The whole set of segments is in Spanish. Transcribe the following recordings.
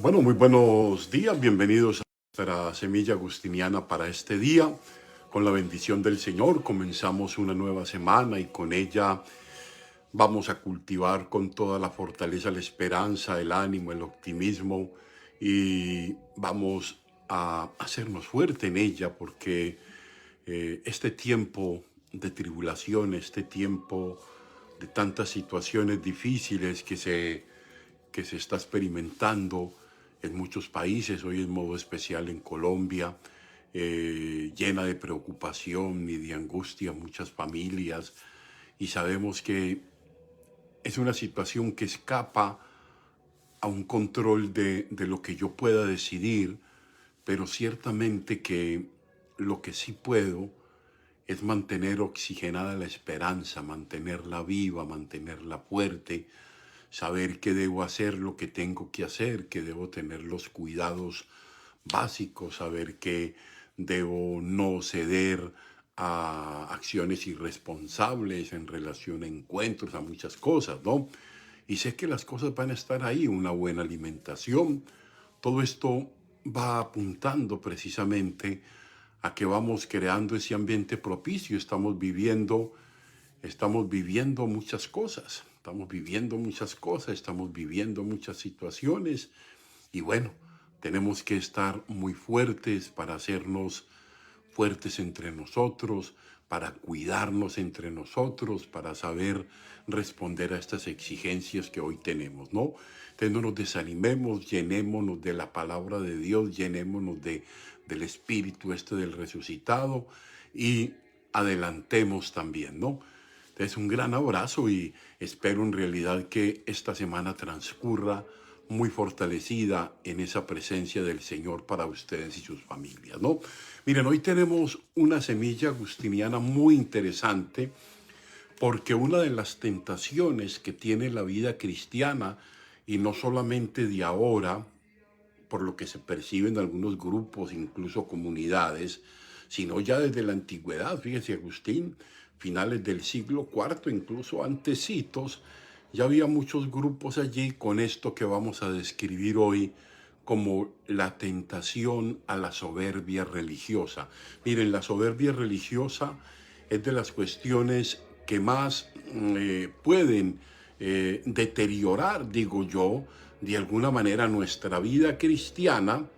Bueno, muy buenos días, bienvenidos a nuestra semilla agustiniana para este día. Con la bendición del Señor comenzamos una nueva semana y con ella vamos a cultivar con toda la fortaleza la esperanza, el ánimo, el optimismo y vamos a hacernos fuerte en ella porque este tiempo de tribulación, este tiempo de tantas situaciones difíciles que se está experimentando en muchos países, hoy en modo especial en Colombia, llena de preocupación y de angustia muchas familias, y sabemos que es una situación que escapa a un control de lo que yo pueda decidir, pero ciertamente que lo que sí puedo es mantener oxigenada la esperanza, mantenerla viva, mantenerla fuerte, saber que debo hacer lo que tengo que hacer, que debo tener los cuidados básicos, saber que debo no ceder a acciones irresponsables en relación a encuentros, a muchas cosas, ¿no? Y sé que las cosas van a estar ahí, una buena alimentación. Todo esto va apuntando precisamente a que vamos creando ese ambiente propicio. Estamos viviendo muchas situaciones y bueno, tenemos que estar muy fuertes para hacernos fuertes entre nosotros, para cuidarnos entre nosotros, para saber responder a estas exigencias que hoy tenemos, ¿no? Entonces no nos desanimemos, llenémonos de la palabra de Dios, llenémonos del Espíritu del resucitado y adelantemos también, ¿no? Entonces un gran abrazo y espero en realidad que esta semana transcurra muy fortalecida en esa presencia del Señor para ustedes y sus familias, ¿no? Miren, hoy tenemos una semilla agustiniana muy interesante porque una de las tentaciones que tiene la vida cristiana, y no solamente de ahora, por lo que se percibe en algunos grupos, incluso comunidades, sino ya desde la antigüedad. Fíjese, Agustín, finales del siglo IV, incluso antecitos, ya había muchos grupos allí con esto que vamos a describir hoy como la tentación a la soberbia religiosa. Miren, la soberbia religiosa es de las cuestiones que más pueden deteriorar, digo yo, de alguna manera nuestra vida cristiana,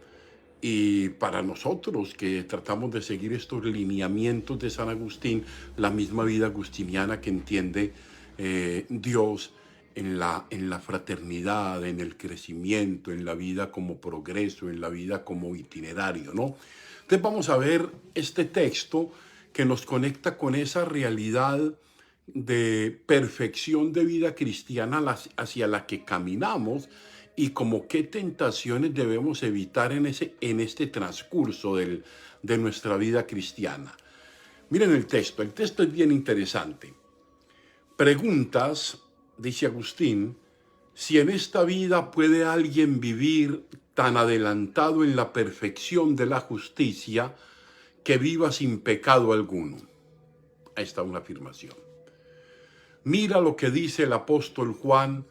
y para nosotros que tratamos de seguir estos lineamientos de San Agustín, la misma vida agustiniana que entiende Dios en la fraternidad, en el crecimiento, en la vida como progreso, en la vida como itinerario, ¿no? Entonces vamos a ver este texto que nos conecta con esa realidad de perfección de vida cristiana hacia la que caminamos y como qué tentaciones debemos evitar en este transcurso de nuestra vida cristiana. Miren el texto es bien interesante. Preguntas, dice Agustín, si en esta vida puede alguien vivir tan adelantado en la perfección de la justicia que viva sin pecado alguno. Ahí está una afirmación. Mira lo que dice el apóstol Juan,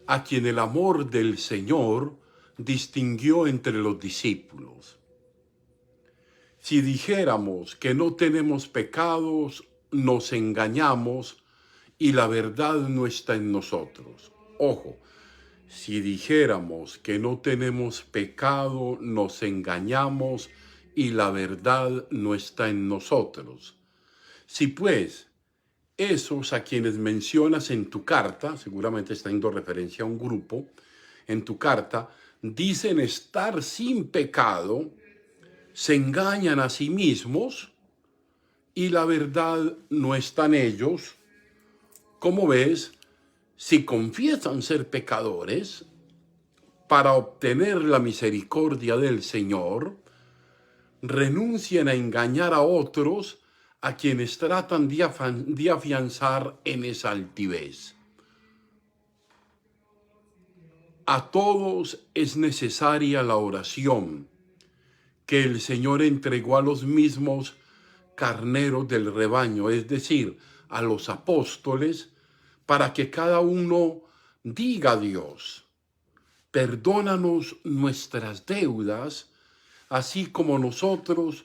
a quien el amor del Señor distinguió entre los discípulos. Si dijéramos que no tenemos pecados, nos engañamos y la verdad no está en nosotros. Ojo, si dijéramos que no tenemos pecado, nos engañamos y la verdad no está en nosotros. Si pues esos a quienes mencionas en tu carta, seguramente está dando referencia a un grupo, en tu carta, dicen estar sin pecado, se engañan a sí mismos y la verdad no está en ellos. Como ves, si confiesan ser pecadores, para obtener la misericordia del Señor, renuncian a engañar a otros a quienes tratan de afianzar en esa altivez. A todos es necesaria la oración que el Señor entregó a los mismos carneros del rebaño, es decir, a los apóstoles, para que cada uno diga a Dios: perdónanos nuestras deudas, así como nosotros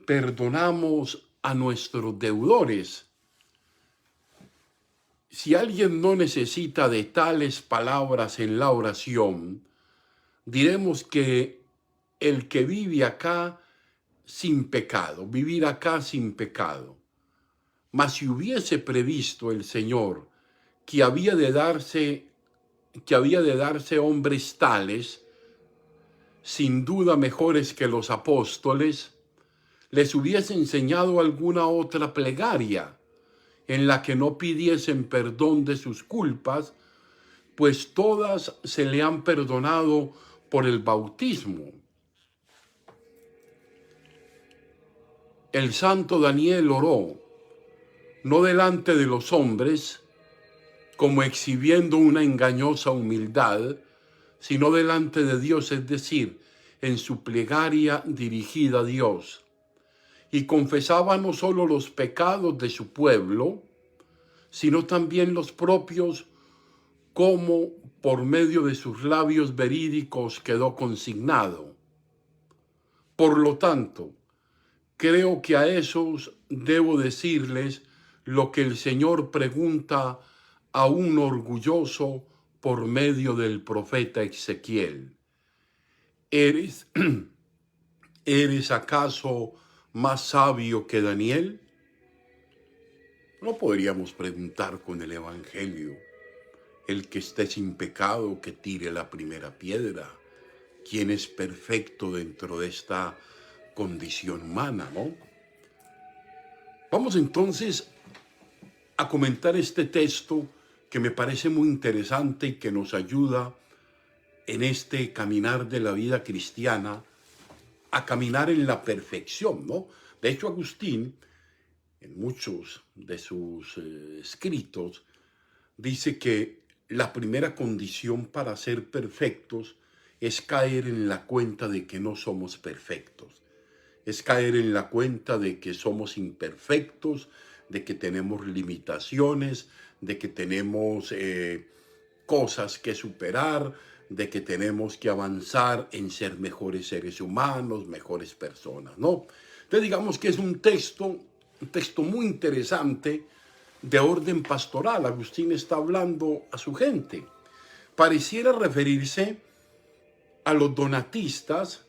perdonamos a nuestros deudores. Si alguien no necesita de tales palabras en la oración, diremos que el que vive acá sin pecado, vivir acá sin pecado. Mas si hubiese previsto el Señor que había de darse hombres tales, sin duda mejores que los apóstoles, les hubiese enseñado alguna otra plegaria en la que no pidiesen perdón de sus culpas, pues todas se le han perdonado por el bautismo. El santo Daniel oró, no delante de los hombres, como exhibiendo una engañosa humildad, sino delante de Dios, es decir, en su plegaria dirigida a Dios. Y confesaba no solo los pecados de su pueblo, sino también los propios, como por medio de sus labios verídicos quedó consignado. Por lo tanto, creo que a esos debo decirles lo que el Señor pregunta a un orgulloso por medio del profeta Ezequiel. ¿Eres acaso más sabio que Daniel? No podríamos preguntar con el Evangelio. El que esté sin pecado, que tire la primera piedra. ¿Quién es perfecto dentro de esta condición humana, no? Vamos entonces a comentar este texto que me parece muy interesante y que nos ayuda en este caminar de la vida cristiana a caminar en la perfección, ¿no? De hecho, Agustín, en muchos de sus escritos, dice que la primera condición para ser perfectos es caer en la cuenta de que no somos perfectos. Es caer en la cuenta de que somos imperfectos, de que tenemos limitaciones, de que tenemos cosas que superar, de que tenemos que avanzar en ser mejores seres humanos, mejores personas, ¿no? Entonces digamos que es un texto muy interesante de orden pastoral. Agustín está hablando a su gente. Pareciera referirse a los donatistas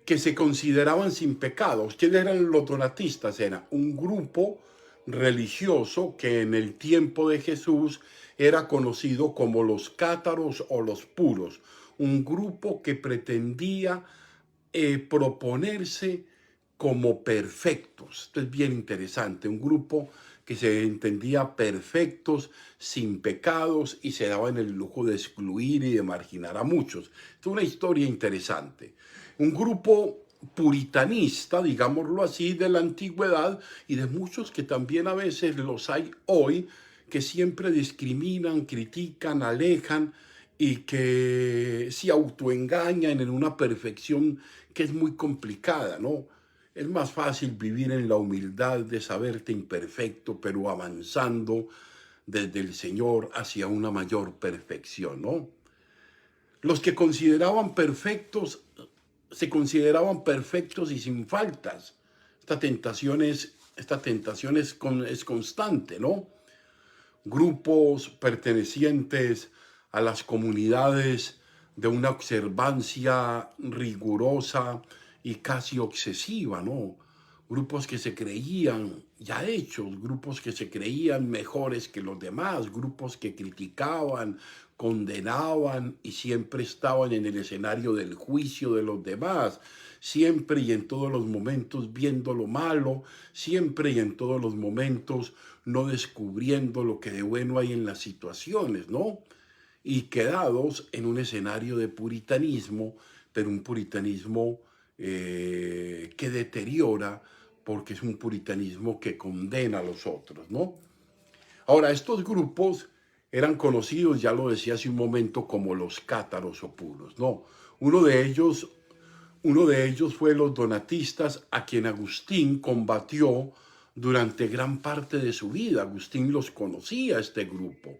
que se consideraban sin pecado. ¿Quiénes eran los donatistas? Era un grupo religioso que en el tiempo de Jesús era conocido como los cátaros o los puros. Un grupo que pretendía proponerse como perfectos. Esto es bien interesante. Un grupo que se entendía perfectos, sin pecados, y se daban el lujo de excluir y de marginar a muchos. Es una historia interesante. Un grupo puritanista, digámoslo así, de la antigüedad, y de muchos que también a veces los hay hoy, que siempre discriminan, critican, alejan y que se autoengañan en una perfección que es muy complicada, ¿no? Es más fácil vivir en la humildad de saberte imperfecto, pero avanzando desde el Señor hacia una mayor perfección, ¿no? Los que consideraban perfectos, se consideraban perfectos y sin faltas. Esta tentación es constante, ¿no? Grupos pertenecientes a las comunidades de una observancia rigurosa y casi obsesiva, ¿no? Grupos que se creían ya hechos, grupos que se creían mejores que los demás, grupos que criticaban, condenaban y siempre estaban en el escenario del juicio de los demás, siempre y en todos los momentos viendo lo malo, siempre y en todos los momentos no descubriendo lo que de bueno hay en las situaciones, ¿no? Y quedados en un escenario de puritanismo, pero un puritanismo que deteriora, porque es un puritanismo que condena a los otros, ¿no? Ahora, estos grupos eran conocidos, ya lo decía hace un momento, como los cátaros o puros, ¿no? Uno de ellos fue los donatistas, a quien Agustín combatió durante gran parte de su vida. Agustín los conocía, este grupo.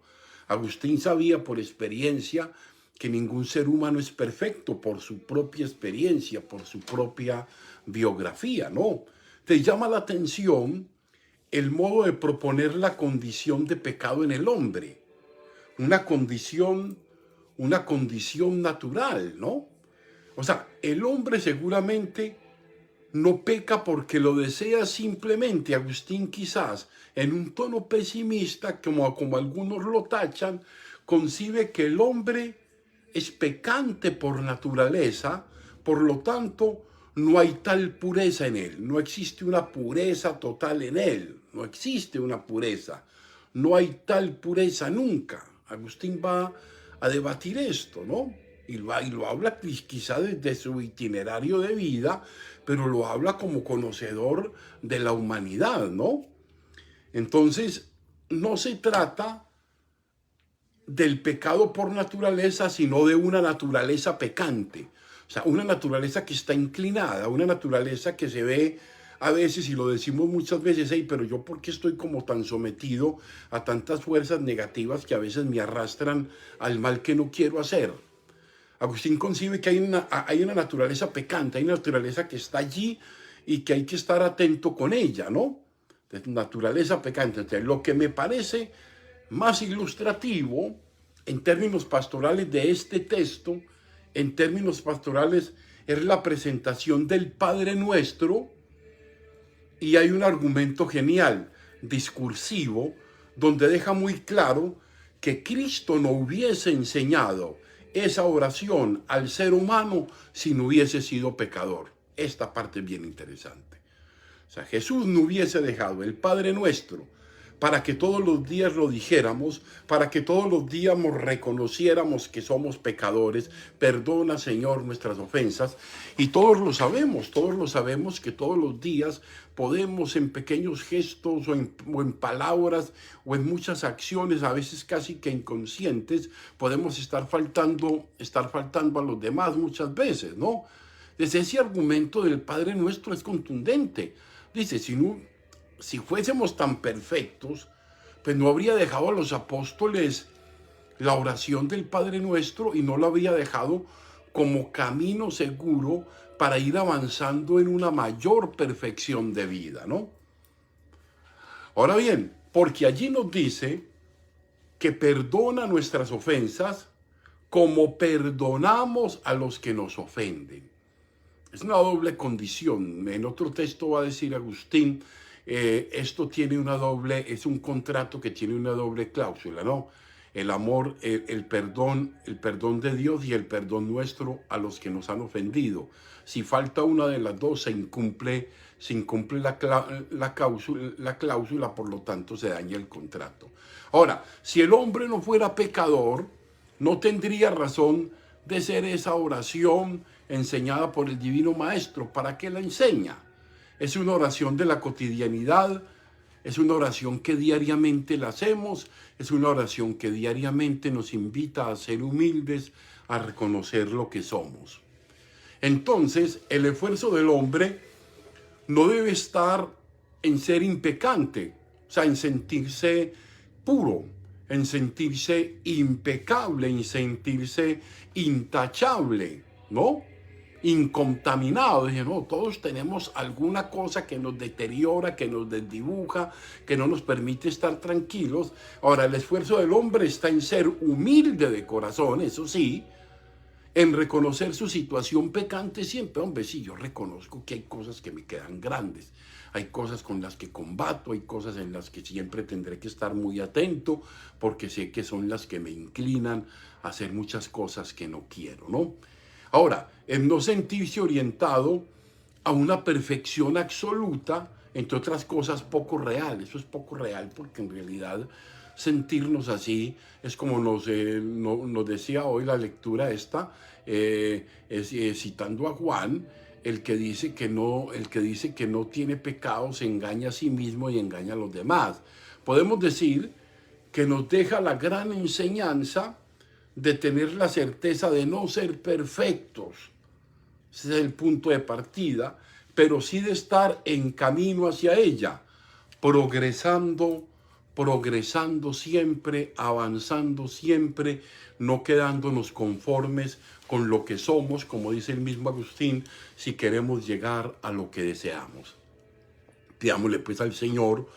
Agustín sabía por experiencia que ningún ser humano es perfecto por su propia experiencia, por su propia biografía, ¿no? Te llama la atención el modo de proponer la condición de pecado en el hombre, una condición, una condición natural, ¿no? O sea, el hombre seguramente no peca porque lo desea simplemente. Agustín quizás en un tono pesimista, como algunos lo tachan, concibe que el hombre es pecante por naturaleza, por lo tanto no hay tal pureza en él, no existe una pureza total en él, no existe una pureza, no hay tal pureza nunca. Agustín va a debatir esto, ¿no? Y lo habla quizá desde su itinerario de vida, pero lo habla como conocedor de la humanidad, ¿no? Entonces, no se trata del pecado por naturaleza, sino de una naturaleza pecante. O sea, una naturaleza que está inclinada, una naturaleza que se ve a veces, y lo decimos muchas veces, hey, pero yo por qué estoy como tan sometido a tantas fuerzas negativas que a veces me arrastran al mal que no quiero hacer. Agustín concibe que hay una naturaleza pecante, hay una naturaleza que está allí y que hay que estar atento con ella, ¿no? Entonces, naturaleza pecante. Entonces, lo que me parece más ilustrativo en términos pastorales de este texto, en términos pastorales, es la presentación del Padre Nuestro, y hay un argumento genial, discursivo, donde deja muy claro que Cristo no hubiese enseñado esa oración al ser humano si no hubiese sido pecador. Esta parte es bien interesante. O sea, Jesús no hubiese dejado el Padre Nuestro para que todos los días lo dijéramos, para que todos los días reconociéramos que somos pecadores. Perdona, Señor, nuestras ofensas. Y todos lo sabemos que todos los días podemos en pequeños gestos o en palabras o en muchas acciones, a veces casi que inconscientes, podemos estar faltando a los demás muchas veces, ¿no? Desde ese argumento del Padre Nuestro es contundente. Dice, si fuésemos tan perfectos, pues no habría dejado a los apóstoles la oración del Padre Nuestro y no lo habría dejado como camino seguro para ir avanzando en una mayor perfección de vida, ¿no? Ahora bien, porque allí nos dice que perdona nuestras ofensas como perdonamos a los que nos ofenden. Es una doble condición. En otro texto va a decir Agustín, esto tiene es un contrato que tiene una doble cláusula, ¿no? El amor, el perdón de Dios y el perdón nuestro a los que nos han ofendido. Si falta una de las dos, se incumple la cláusula, por lo tanto se daña el contrato. Ahora, si el hombre no fuera pecador, no tendría razón de ser esa oración enseñada por el Divino Maestro. ¿Para qué la enseña? Es una oración de la cotidianidad, es una oración que diariamente la hacemos, es una oración que diariamente nos invita a ser humildes, a reconocer lo que somos. Entonces, el esfuerzo del hombre no debe estar en ser impecante, o sea, en sentirse puro, en sentirse impecable, en sentirse intachable, ¿no? Incontaminado. Dije, no, todos tenemos alguna cosa que nos deteriora, que nos desdibuja, que no nos permite estar tranquilos. Ahora, el esfuerzo del hombre está en ser humilde de corazón, eso sí, en reconocer su situación pecante siempre. Hombre, sí, yo reconozco que hay cosas que me quedan grandes, hay cosas con las que combato, hay cosas en las que siempre tendré que estar muy atento, porque sé que son las que me inclinan a hacer muchas cosas que no quiero, ¿no? Ahora, en no sentirse orientado a una perfección absoluta, entre otras cosas, poco real. Eso es poco real porque en realidad sentirnos así es como nos decía hoy la lectura esta, citando a Juan, el que dice que no tiene pecado se engaña a sí mismo y engaña a los demás. Podemos decir que nos deja la gran enseñanza de tener la certeza de no ser perfectos. Ese es el punto de partida, pero sí de estar en camino hacia ella, progresando progresando siempre, avanzando siempre, no quedándonos conformes con lo que somos, como dice el mismo Agustín, si queremos llegar a lo que deseamos. Pidámosle pues al Señor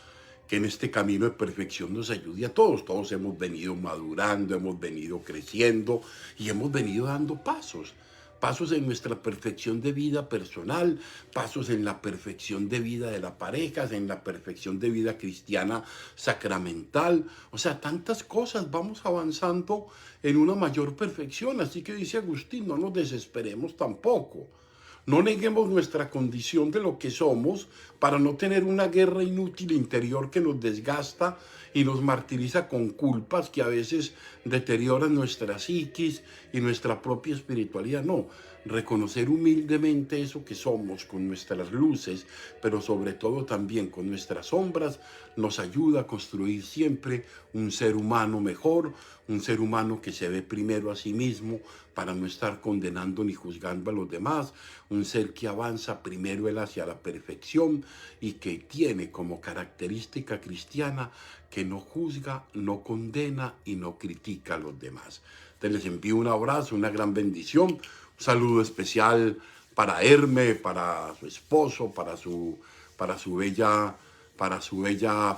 que en este camino de perfección nos ayude a todos. Todos hemos venido madurando, hemos venido creciendo y hemos venido dando pasos. Pasos en nuestra perfección de vida personal, pasos en la perfección de vida de la pareja, en la perfección de vida cristiana sacramental. O sea, tantas cosas, vamos avanzando en una mayor perfección. Así que dice Agustín, no nos desesperemos tampoco. No neguemos nuestra condición de lo que somos para no tener una guerra inútil interior que nos desgasta y nos martiriza con culpas que a veces deterioran nuestra psiquis y nuestra propia espiritualidad. No, reconocer humildemente eso que somos con nuestras luces, pero sobre todo también con nuestras sombras, nos ayuda a construir siempre un ser humano mejor, un ser humano que se ve primero a sí mismo para no estar condenando ni juzgando a los demás, un ser que avanza primero él hacia la perfección y que tiene como característica cristiana que no juzga, no condena y no critica a los demás. Entonces les envío un abrazo, una gran bendición, un saludo especial para Herme, para su esposo, para su bella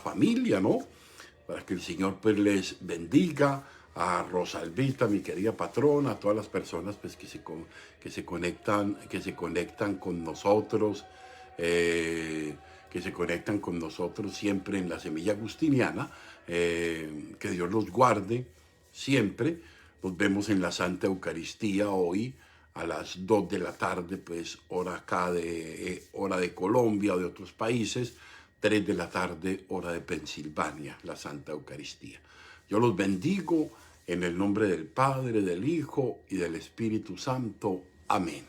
familia, ¿no? Para que el Señor pues les bendiga, a Rosalvita, mi querida patrona, a todas las personas pues que se conectan con nosotros, siempre en la Semilla Agustiniana. Que Dios los guarde siempre. Nos vemos en la Santa Eucaristía hoy a las 2 de la tarde, pues hora acá hora de Colombia o de otros países, 3 de la tarde, hora de Pensilvania, la Santa Eucaristía. Yo los bendigo en el nombre del Padre, del Hijo y del Espíritu Santo. Amén.